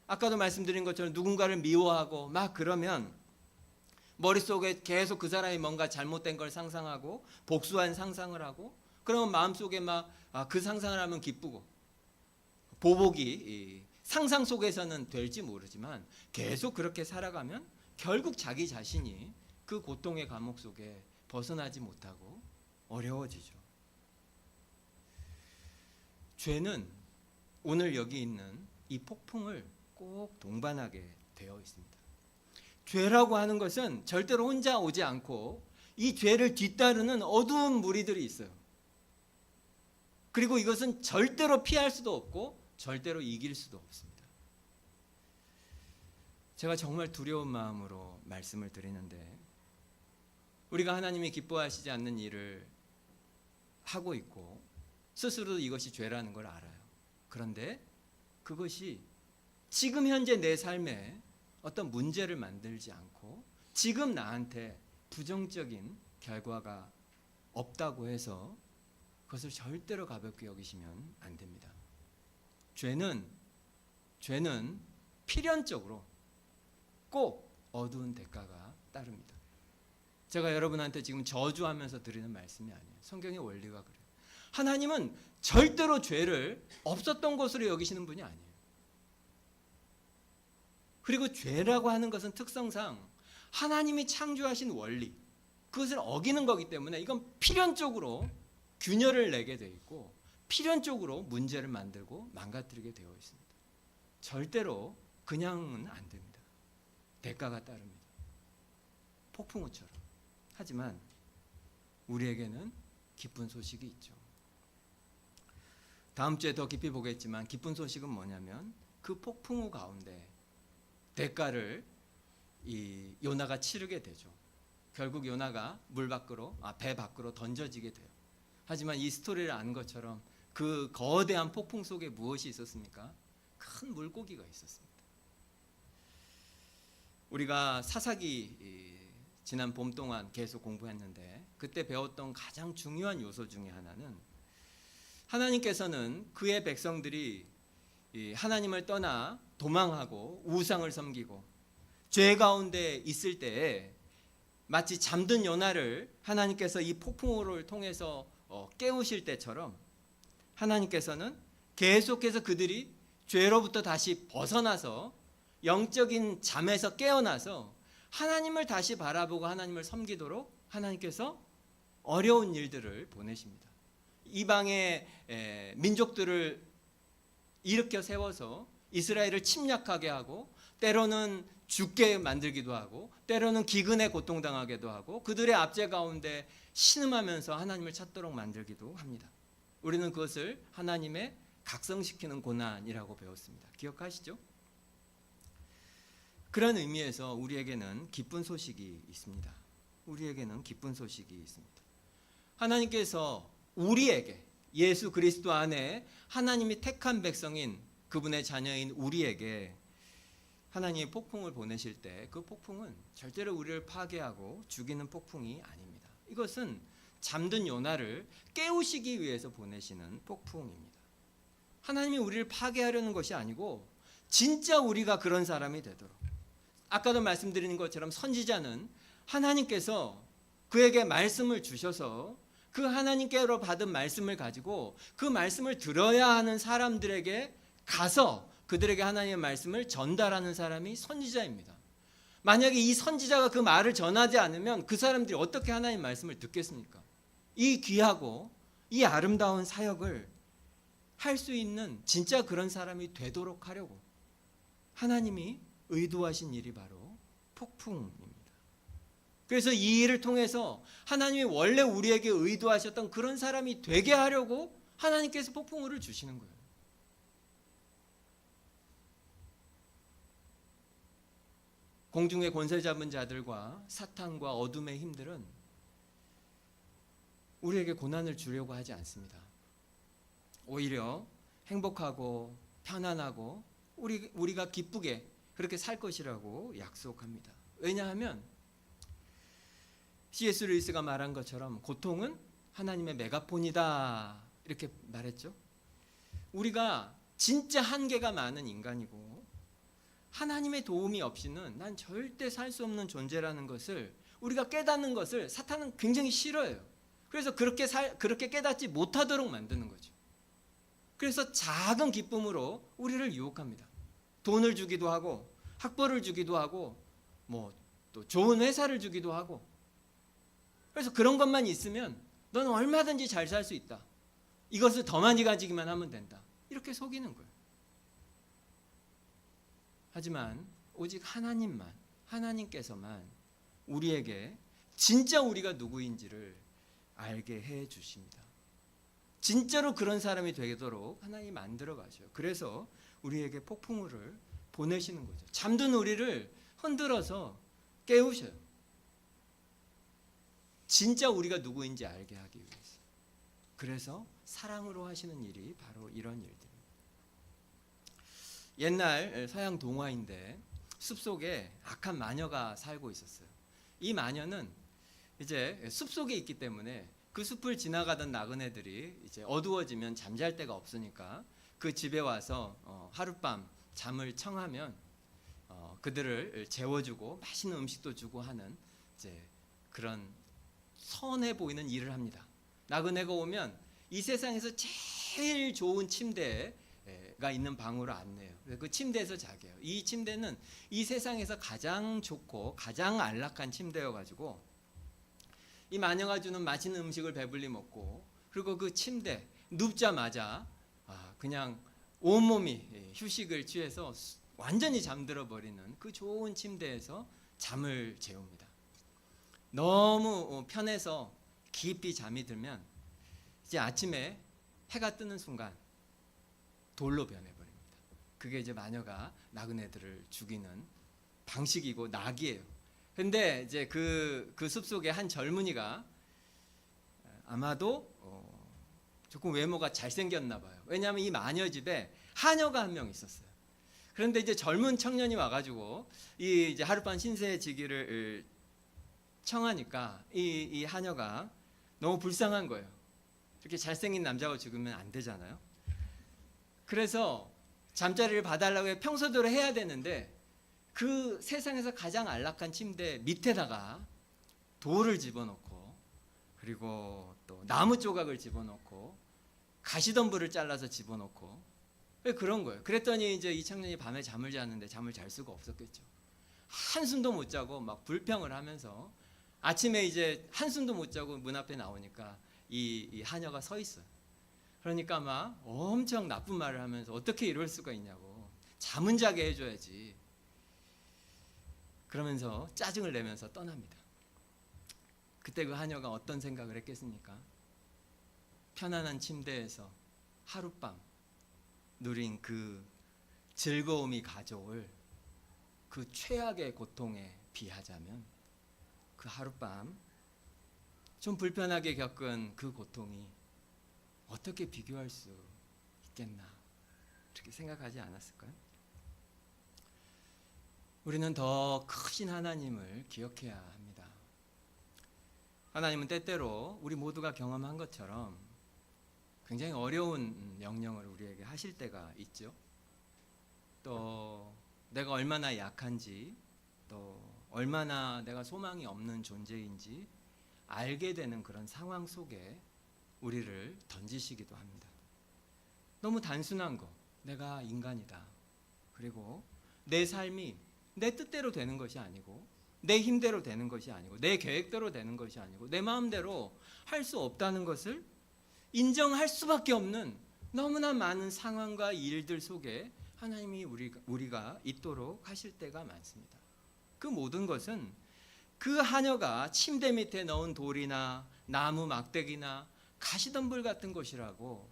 A: 아까도 말씀드린 것처럼 누군가를 미워하고 막 그러면 머릿속에 계속 그 사람이 뭔가 잘못된 걸 상상하고 복수한 상상을 하고 그러면 마음속에 막 그 상상을 하면 기쁘고 보복이 상상 속에서는 될지 모르지만 계속 그렇게 살아가면 결국 자기 자신이 그 고통의 감옥 속에 벗어나지 못하고 어려워지죠. 죄는 오늘 여기 있는 이 폭풍을 꼭 동반하게 되어 있습니다. 죄라고 하는 것은 절대로 혼자 오지 않고 이 죄를 뒤따르는 어두운 무리들이 있어요. 그리고 이것은 절대로 피할 수도 없고 절대로 이길 수도 없습니다. 제가 정말 두려운 마음으로 말씀을 드리는데 우리가 하나님이 기뻐하시지 않는 일을 하고 있고 스스로도 이것이 죄라는 걸 알아요. 그런데 그것이 지금 현재 내 삶에 어떤 문제를 만들지 않고 지금 나한테 부정적인 결과가 없다고 해서 그것을 절대로 가볍게 여기시면 안 됩니다. 죄는 필연적으로 꼭 어두운 대가가 따릅니다. 제가 여러분한테 지금 저주하면서 드리는 말씀이 아니에요. 성경의 원리가 그래요. 하나님은 절대로 죄를 없었던 것으로 여기시는 분이 아니에요. 그리고 죄라고 하는 것은 특성상 하나님이 창조하신 원리, 그것을 어기는 거기 때문에 이건 필연적으로 균열을 내게 돼 있고 필연적으로 문제를 만들고 망가뜨리게 되어 있습니다. 절대로 그냥은 안 됩니다. 대가가 따릅니다. 폭풍우처럼. 하지만 우리에게는 기쁜 소식이 있죠. 다음 주에 더 깊이 보겠지만 기쁜 소식은 뭐냐면 그 폭풍우 가운데 대가를 이 요나가 치르게 되죠. 결국 요나가 배 밖으로 던져지게 돼요. 하지만 이 스토리를 아는 것처럼 그 거대한 폭풍 속에 무엇이 있었습니까? 큰 물고기가 있었습니다. 우리가 사사기 지난 봄 동안 계속 공부했는데 그때 배웠던 가장 중요한 요소 중에 하나는 하나님께서는 그의 백성들이 이 하나님을 떠나 도망하고 우상을 섬기고 죄 가운데 있을 때에 마치 잠든 요나를 하나님께서 이 폭풍우를 통해서 깨우실 때처럼 하나님께서는 계속해서 그들이 죄로부터 다시 벗어나서 영적인 잠에서 깨어나서 하나님을 다시 바라보고 하나님을 섬기도록 하나님께서 어려운 일들을 보내십니다. 이방의 민족들을 일으켜 세워서 이스라엘을 침략하게 하고 때로는 죽게 만들기도 하고 때로는 기근에 고통당하게도 하고 그들의 압제 가운데 신음하면서 하나님을 찾도록 만들기도 합니다. 우리는 그것을 하나님의 각성시키는 고난이라고 배웠습니다. 기억하시죠? 그런 의미에서 우리에게는 기쁜 소식이 있습니다. 우리에게는 기쁜 소식이 있습니다. 하나님께서 우리에게 예수 그리스도 안에 하나님이 택한 백성인 그분의 자녀인 우리에게 하나님이 폭풍을 보내실 때 그 폭풍은 절대로 우리를 파괴하고 죽이는 폭풍이 아닙니다. 이것은 잠든 요나를 깨우시기 위해서 보내시는 폭풍입니다. 하나님이 우리를 파괴하려는 것이 아니고 진짜 우리가 그런 사람이 되도록, 아까도 말씀드린 것처럼 선지자는 하나님께서 그에게 말씀을 주셔서 그 하나님께로 받은 말씀을 가지고 그 말씀을 들어야 하는 사람들에게 가서 그들에게 하나님의 말씀을 전달하는 사람이 선지자입니다. 만약에 이 선지자가 그 말을 전하지 않으면 그 사람들이 어떻게 하나님의 말씀을 듣겠습니까? 이 귀하고 이 아름다운 사역을 할 수 있는 진짜 그런 사람이 되도록 하려고 하나님이 의도하신 일이 바로 폭풍입니다. 그래서 이 일을 통해서 하나님이 원래 우리에게 의도하셨던 그런 사람이 되게 하려고 하나님께서 폭풍우를 주시는 거예요. 공중의 권세 잡은 자들과 사탄과 어둠의 힘들은 우리에게 고난을 주려고 하지 않습니다. 오히려 행복하고 편안하고 우리가 기쁘게 그렇게 살 것이라고 약속합니다. 왜냐하면 C.S. 루이스가 말한 것처럼 고통은 하나님의 메가폰이다 이렇게 말했죠. 우리가 진짜 한계가 많은 인간이고 하나님의 도움이 없이는 난 절대 살 수 없는 존재라는 것을 우리가 깨닫는 것을 사탄은 굉장히 싫어해요. 그래서 그렇게 깨닫지 못하도록 만드는 거죠. 그래서 작은 기쁨으로 우리를 유혹합니다. 돈을 주기도 하고 학벌을 주기도 하고 뭐 또 좋은 회사를 주기도 하고, 그래서 그런 것만 있으면 너는 얼마든지 잘 살 수 있다. 이것을 더 많이 가지기만 하면 된다. 이렇게 속이는 거예요. 하지만 오직 하나님께서만 우리에게 진짜 우리가 누구인지를 알게 해 주십니다. 진짜로 그런 사람이 되도록 하나님이 만들어 가셔요. 그래서 우리에게 폭풍우를 보내시는 거죠. 잠든 우리를 흔들어서 깨우셔요. 진짜 우리가 누구인지 알게 하기 위해서. 그래서 사랑으로 하시는 일이 바로 이런 일들입니다. 옛날 서양 동화인데 숲속에 악한 마녀가 살고 있었어요. 이 마녀는 이제 숲속에 있기 때문에 그 숲을 지나가던 나그네들이 이제 어두워지면 잠잘 데가 없으니까 그 집에 와서 하룻밤 잠을 청하면 그들을 재워주고 맛있는 음식도 주고 하는 이제 그런 선해 보이는 일을 합니다. 나그네가 오면 이 세상에서 제일 좋은 침대가 있는 방으로 안내요. 그 침대에서 자게 해요. 이 침대는 이 세상에서 가장 좋고 가장 안락한 침대여가지고 이 마녀가 주는 맛있는 음식을 배불리 먹고, 그리고 그 침대 눕자마자 그냥 온몸이 휴식을 취해서 완전히 잠들어 버리는 그 좋은 침대에서 잠을 재웁니다. 너무 편해서 깊이 잠이 들면 이제 아침에 해가 뜨는 순간 돌로 변해버립니다. 그게 이제 마녀가 나그네들을 죽이는 방식이고 낙이에요. 근데 이제 그 숲속에 한 젊은이가 아마도 조금 외모가 잘생겼나 봐요. 왜냐하면 이 마녀 집에 하녀가 한 명 있었어요. 그런데 이제 젊은 청년이 와가지고 이 이제 하룻밤 신세지기를 청하니까 이 하녀가 너무 불쌍한 거예요. 이렇게 잘생긴 남자가 죽으면 안 되잖아요. 그래서 잠자리를 봐달라고 해 평소대로 해야 되는데 그 세상에서 가장 안락한 침대 밑에다가 돌을 집어넣고 그리고 또 나무 조각을 집어넣고 가시덤불을 잘라서 집어넣고 왜 그런 거예요. 그랬더니 이제 이 청년이 밤에 잠을 자는데 잠을 잘 수가 없었겠죠. 한숨도 못 자고 막 불평을 하면서 아침에 이제 한숨도 못 자고 문 앞에 나오니까 이 하녀가 서 있어요. 그러니까 막 엄청 나쁜 말을 하면서 어떻게 이럴 수가 있냐고, 잠은 자게 해줘야지. 그러면서 짜증을 내면서 떠납니다. 그때 그 하녀가 어떤 생각을 했겠습니까? 편안한 침대에서 하룻밤 누린 그 즐거움이 가져올 그 최악의 고통에 비하자면 그 하룻밤 좀 불편하게 겪은 그 고통이 어떻게 비교할 수 있겠나, 그렇게 생각하지 않았을까요? 우리는 더 크신 하나님을 기억해야 합니다. 하나님은 때때로 우리 모두가 경험한 것처럼 굉장히 어려운 명령을 우리에게 하실 때가 있죠. 또 내가 얼마나 약한지, 또 얼마나 내가 소망이 없는 존재인지 알게 되는 그런 상황 속에 우리를 던지시기도 합니다. 너무 단순한 거, 내가 인간이다. 그리고 내 삶이 내 뜻대로 되는 것이 아니고, 내 힘대로 되는 것이 아니고, 내 계획대로 되는 것이 아니고, 내 마음대로 할 수 없다는 것을 인정할 수밖에 없는 너무나 많은 상황과 일들 속에 하나님이 우리가 있도록 하실 때가 많습니다. 그 모든 것은 그 하녀가 침대 밑에 넣은 돌이나 나무 막대기나 가시덤불 같은 것이라고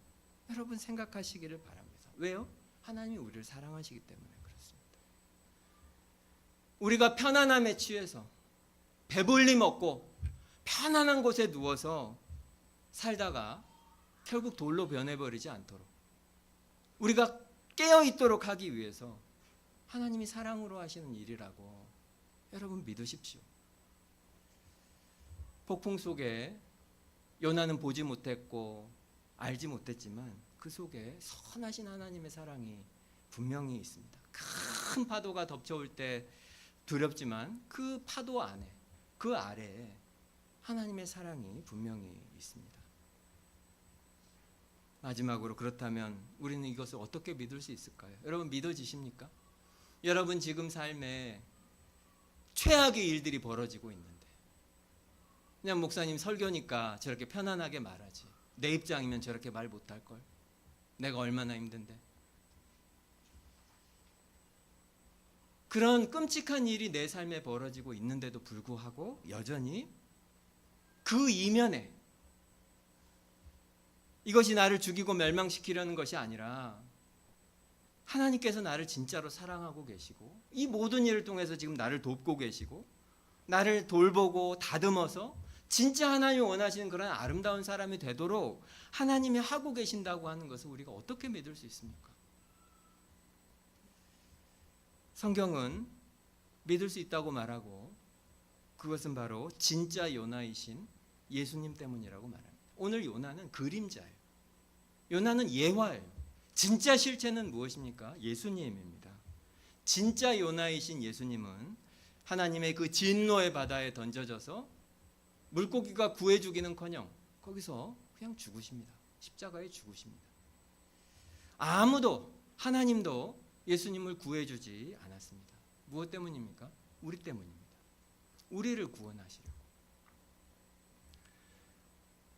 A: 여러분 생각하시기를 바랍니다. 왜요? 하나님이 우리를 사랑하시기 때문에 그렇습니다. 우리가 편안함에 취해서 배불리 먹고 편안한 곳에 누워서 살다가 결국 돌로 변해버리지 않도록 우리가 깨어있도록 하기 위해서 하나님이 사랑으로 하시는 일이라고 여러분 믿으십시오. 폭풍 속에 요나는 보지 못했고 알지 못했지만 그 속에 선하신 하나님의 사랑이 분명히 있습니다. 큰 파도가 덮쳐올 때 두렵지만 그 파도 안에, 그 아래에 하나님의 사랑이 분명히 있습니다. 마지막으로, 그렇다면 우리는 이것을 어떻게 믿을 수 있을까요? 여러분 믿어지십니까? 여러분 지금 삶에 최악의 일들이 벌어지고 있는데 그냥 목사님 설교니까 저렇게 편안하게 말하지, 내 입장이면 저렇게 말 못할걸, 내가 얼마나 힘든데, 그런 끔찍한 일이 내 삶에 벌어지고 있는데도 불구하고 여전히 그 이면에 이것이 나를 죽이고 멸망시키려는 것이 아니라 하나님께서 나를 진짜로 사랑하고 계시고 이 모든 일을 통해서 지금 나를 돕고 계시고 나를 돌보고 다듬어서 진짜 하나님이 원하시는 그런 아름다운 사람이 되도록 하나님이 하고 계신다고 하는 것을 우리가 어떻게 믿을 수 있습니까? 성경은 믿을 수 있다고 말하고 그것은 바로 진짜 요나이신 예수님 때문이라고 말합니다. 오늘 요나는 그림자예요. 요나는 예화예요. 진짜 실체는 무엇입니까? 예수님입니다. 진짜 요나이신 예수님은 하나님의 그 진노의 바다에 던져져서 물고기가 구해 주기는커녕 거기서 그냥 죽으십니다. 십자가에 죽으십니다. 아무도, 하나님도 예수님을 구해주지 않았습니다. 무엇 때문입니까? 우리 때문입니다. 우리를 구원하시려고.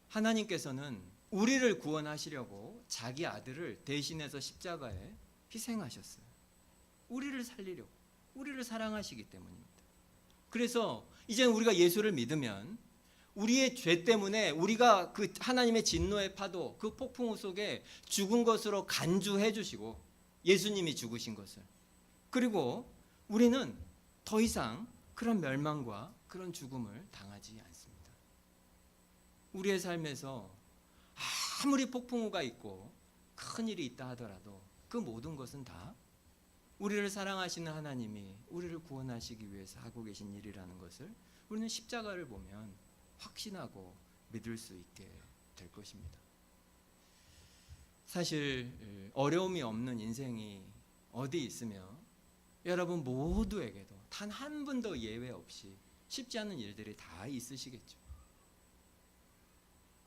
A: 하나님께서는 우리를 구원하시려고 자기 아들을 대신해서 십자가에 희생하셨어요. 우리를 살리려고, 우리를 사랑하시기 때문입니다. 그래서 이제 우리가 예수를 믿으면 우리의 죄 때문에 우리가 그 하나님의 진노의 파도, 그 폭풍우 속에 죽은 것으로 간주해 주시고, 예수님이 죽으신 것을, 그리고 우리는 더 이상 그런 멸망과 그런 죽음을 당하지 않습니다. 우리의 삶에서 아무리 폭풍우가 있고 큰 일이 있다 하더라도 그 모든 것은 다 우리를 사랑하시는 하나님이 우리를 구원하시기 위해서 하고 계신 일이라는 것을 우리는 십자가를 보면 확신하고 믿을 수 있게 될 것입니다. 사실 어려움이 없는 인생이 어디 있으며 여러분 모두에게도 단 한 분도 예외 없이 쉽지 않은 일들이 다 있으시겠죠.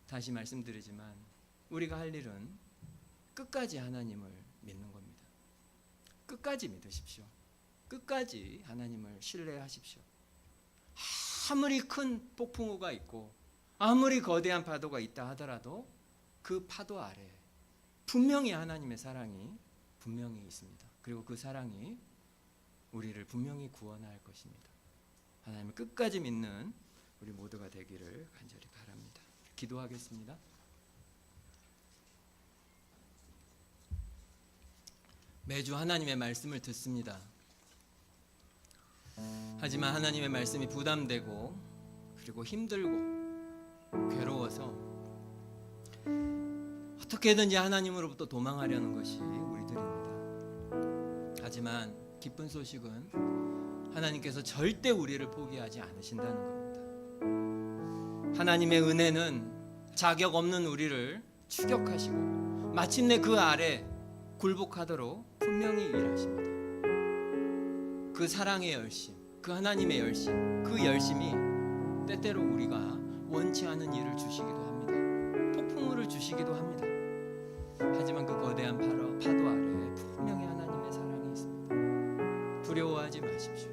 A: 다시 말씀드리지만 우리가 할 일은 끝까지 하나님을 믿는 겁니다. 끝까지 믿으십시오. 끝까지 하나님을 신뢰하십시오. 아무리 큰 폭풍우가 있고 아무리 거대한 파도가 있다 하더라도 그 파도 아래 분명히 하나님의 사랑이 분명히 있습니다. 그리고 그 사랑이 우리를 분명히 구원할 것입니다. 하나님을 끝까지 믿는 우리 모두가 되기를 간절히 바랍니다. 기도하겠습니다. 매주 하나님의 말씀을 듣습니다. 하지만 하나님의 말씀이 부담되고 그리고 힘들고 괴로워서 어떻게든지 하나님으로부터 도망하려는 것이 우리들입니다. 하지만 기쁜 소식은 하나님께서 절대 우리를 포기하지 않으신다는 겁니다. 하나님의 은혜는 자격 없는 우리를 추격하시고 마침내 그 아래 굴복하도록 분명히 일하십니다. 그 사랑의 열심, 그 하나님의 열심, 그 열심이 때때로 우리가 원치 않은 일을 주시기도 합니다. 폭풍우를 주시기도 합니다. 하지만 그 거대한 파도 아래 분명히 하나님의 사랑이 있습니다. 두려워하지 마십시오.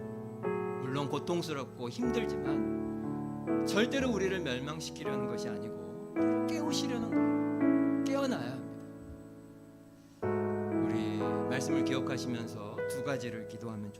A: 물론 고통스럽고 힘들지만 절대로 우리를 멸망시키려는 것이 아니고 우리를 깨우시려는 거예요. 깨어나야 합니다. 우리 말씀을 기억하시면서 두 가지를 기도하면 좋습니다.